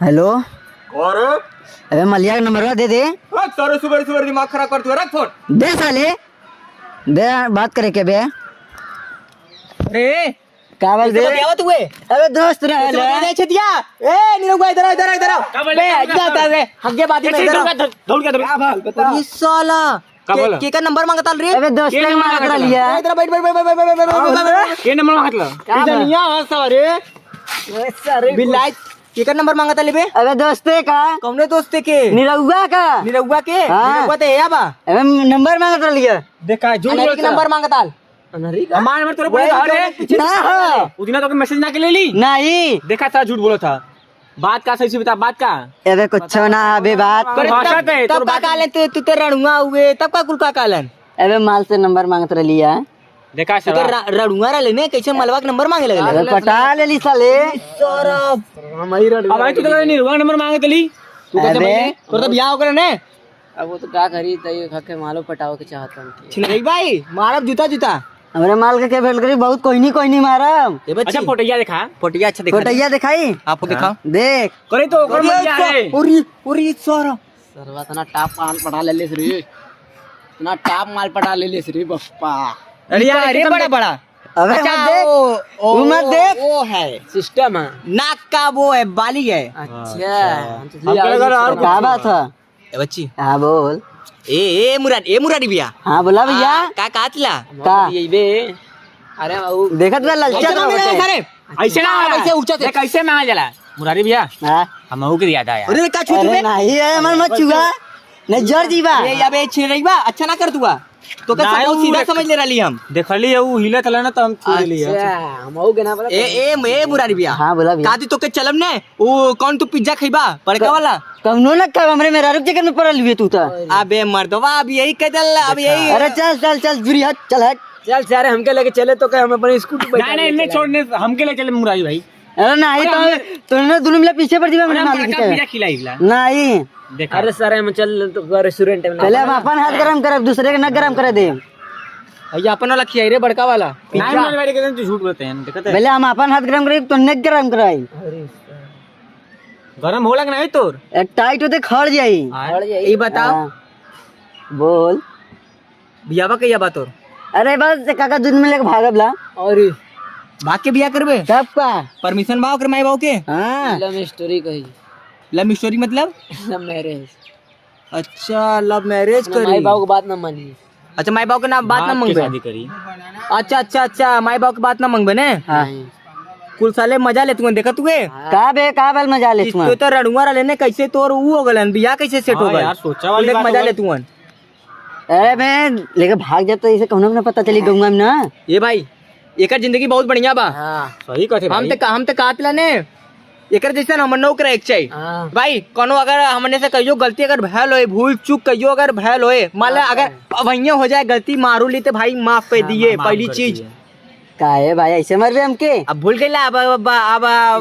Hello और अबे मलिया का नंबर दे दे। सारे सुबह सुबह दिमाग खराब करते हो, रख फोन दे साले दे, बात करे क्या बे? अरे क्या बोल दे? क्या हुए? अबे दोस्त रे दे छतिया ए नीरव इधर इधर इधर बे इधर रे हग्गे बात में इधर दौड़ के बता ये साला के का नंबर मांगता रे? अबे दोस्त ने मांग कर लिया। इधर बैठ बैठ बैठ के नंबर मांगता इधर नहीं आ सारे सारे बिल्लाई के का नंबर मांगता ले बे? अबे दोस्ते का कौने दोस्ते के? निरहुआ का। निरहुआ के हाँ। निरहुआ ते है बा अबे नंबर मांग कर लिया। देखा झूठ बोल के नंबर मांगता हमारे नंबर तेरे बोले अरे ना हो उस दिन तो मैसेज ना के ले ली नहीं। देखा था झूठ बोला था। बात का सही से बता, बात का अबे कुछ ना अबे बात भाषा पे तब का कालन तू तो रणुआ हुए तब का कुल का कालन। अबे माल से नंबर मांगत लिया। देखा तो रणुआ रह लेने कैसे मलवा के नंबर मांगे लगे? अबे पटा ले ली साले अब तू तो नहीं रुआ नंबर मांगे तली तू कैसे मांगे? तो तब बियाह होकर ने अब वो तो क्या करी तय खके मालो पटाओ के चाहता हूं। छिनई भाई मारब जूता जूता हमरे माल के भेल करी बहुत कोई नहीं मारम। अच्छा फोटोया देखा फोटोया अच्छा देखा फोटोया दिखाई आपको दिखाओ देख करे तो ओकर मजा है। ओरी सारा सरवा तना टाप माल पटा ले ले रे तना टाप माल पटा ले ले रे बप्पा। अरे यार अरे बड़ा बड़ा अबे मत देख वो है सिस्टम है नाक का वो है बाली है। अच्छा क्या बात है ए बच्ची? हाँ बोल। ए मुरारी भैया। हाँ बोला भैया का कातला का ये बे अरे देखत रह ललचा ऐसे ना ऐसे ऊंचा देख कैसे मांगा जला मुरारी भैया हां हमहू के दिया था यार। अरे का छूट अरे नहीं है मन मत चुगा नहीं जर जीवा ये या बे छिन रही बा अच्छा ना कर दुआ तो का सब सीधा समझ ले रही हम देखली वो हिले तले ना तो हम छूट लिया। अच्छा हमहू के ना बोला ए मुरारी भैया। हां बोला भैया कादी तो के चलम ने वो कौन तू पिज्जा खइबा बड़का वाला कौनो ना कब हमरे मेरा रुक जगह में पड़ल हुए तू तो। अबे मर्दवा अब यही कदल अब यही। अरे चल चल चल दूरी हट चल हट चल सारे हमके लेके चले तो हम अपनी स्कूटी पे नहीं इन्हें छोड़ने हमके ले चले मुरारी भाई। अरे नहीं तो तूने दोनों मिला पीछे पड़ जीवा मेरे मालिक के पिज्जा खिलाइला नहीं। देखा अरे सर हम चल तो रेस्टोरेंट में पहले हम अपन हाथ गरम करब दूसरे के न गरम करे दे। भैया अपन वाला खियाई रे बड़का वाला नहीं मन वाले के तू झूठ बोलते हैं देखते पहले हम अपन हाथ गरम करे तो न गरम कराई गरम होला कि नहीं तोर एक टाइट होते खड़ जाई ये बताओ बोल बियावा के या बात और अरे बस काका दूध में लेके भागबला और भाग के बियाह करबे कब का परमिशन बाव कर माई बाव के। हां लव स्टोरी कही लव स्टोरी मतलब लव मैरिज। अच्छा लव मैरिज करी माई बाव की बात ना मानी। अच्छा माई बाव के ना बात ना मांगबे शादी करी। अच्छा माई बाव की बात ना मांगबे ने। हां कुल साले मजा ले तू देखा तुए का बे का बल मजा ले तू तो रणुआ लेने कैसे तोर ऊ हो गलन बियाह कैसे सेट हो गया यार सोचा वाली मजा ले तू। अरे मैं लेके भाग जाता इसे कहूं ना पता चली गंगा में ना। ये भाई एकर जिंदगी बहुत बढ़िया बा। हां सही कहते हम तो कातला ने एकर जैसा हमन नो करे एक चाहिए भाई कोनो अगर हमने से कहियो गलती अगर भयल होए भूल चूक कहियो अगर भयल होए मान ला अगर अवैया हो जाए गलती मारू ली तो भाई माफ कर दिए पहली चीज काहे भाई ऐसे मर बे हमके अब भूल गईला अब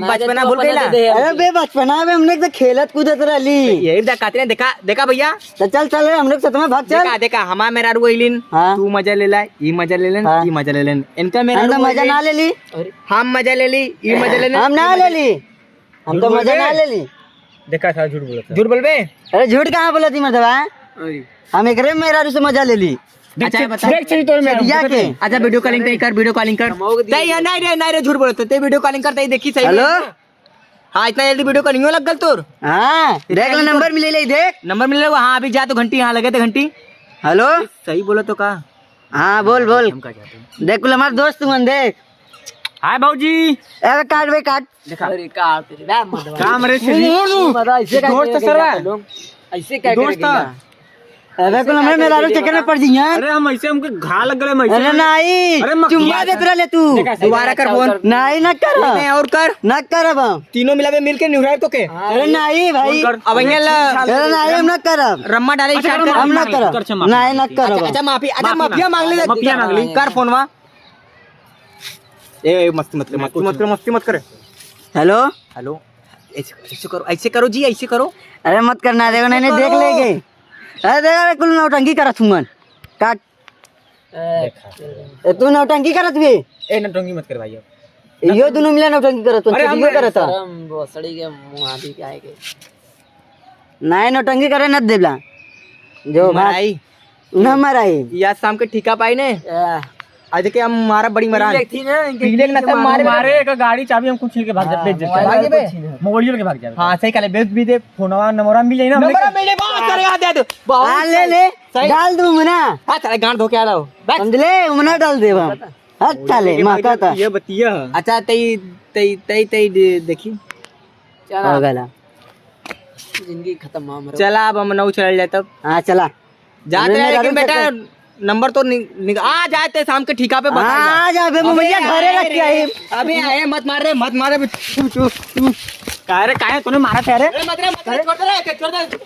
बचपना भूल गईला। अरे बे बचपना में हमने तो खेलत कूदत रहली यही कातरे देखा भैया तो चल हम लोग साथ में भाग चल। देखा हमारा मेरा रुइलिन तू मजा ले ला ई मजा ले लेन ई मजा ले लेन इनका मेरा मजा ना ले ली हम मजा ले ली ई मजा ले लेन हम ना ले ली हम तो मजा ना ले ली। देखा था झूठ बोलबे। अरे झूठ कहाँ बोला थी मर्दवा हम एकरे मेरा से मजा ले ली। अच्छा वीडियो कॉलिंग कर वीडियो कॉलिंग कर नहीं रे झूठ बोलते ते वीडियो कॉलिंग करते देखी सही। हेलो हाँ इतना जल्दी वीडियो कॉलिंग लग गल तोर। हाँ देख लो नंबर मिले ले देख नंबर मिले हाँ अभी जा तो घंटी यहाँ लगे थे घंटी। हेलो सही बोलो तो का हाँ बोल देख लो हमारे दोस्त मन देख। हाय भाऊजी अरे काट बे काट देखा काम रे दोस्त सर ऐसे क्या दोस्त अबे को हमरे मेरा चक्कर में पड़ जी यार। अरे हम ऐसे हमके घा लग गए अरे नहीं चुम्मा देत रह ले तू दोबारा कर फोन नहीं न कर और कर न कर अब तीनों मिला मिल के निहुराए तो के। अरे नहीं भाई अब अरे नहीं हम न करब रम्मा डाले हम न करब नहीं न करब। अच्छा माफिया मांग ली कर फोनवा ए मस्ती मत करे। हेलो ऐसे करो जी ऐसे करो। अरे मत करना देखो नहीं देख लेंगे। अरे देख कुल नौटंकी करत हुमन काट तू नौटंकी करत भी ए नौटंकी मत कर भाई यो दोनों मिला नौटंकी करत अरे हम करत हम भोसड़ी के मुंह आदि के आएगे नाय नौटंकी करे न देला जो मराई न मराई या शाम के ठीका पाई ने आज के हम मारा बड़ी मरान थी ना पीले के नशे मारे मारे एक गाड़ी चाबी हम कुछ छीन के भाग जाते बेच भागे बे। देते मोबाइल के भाग जाते हाँ सही कहले बेच भी दे फोनवा नंबरवा मिल जाई ना नंबर मेरे बात करे याद है तो हाँ ले ले डाल दूं मना हां तेरे गांड धोके आ रहा हूं समझले मना डाल दे हम हट चले माता था ये बतिया अच्छा तई तई तई तई देखी हो गला जिंदगी खत्म मामरा चला अब हम नौ चल जाए तब हाँ चला जाते हैं लेकिन नहीं, बेटा नंबर तो आ जाते शाम के ठीका पे बता हाँ जा बे मुझे घरे रख के आई अबे आए मत मार रे काहे रे काहे तूने मारा थे रे मत रे छोड़ दे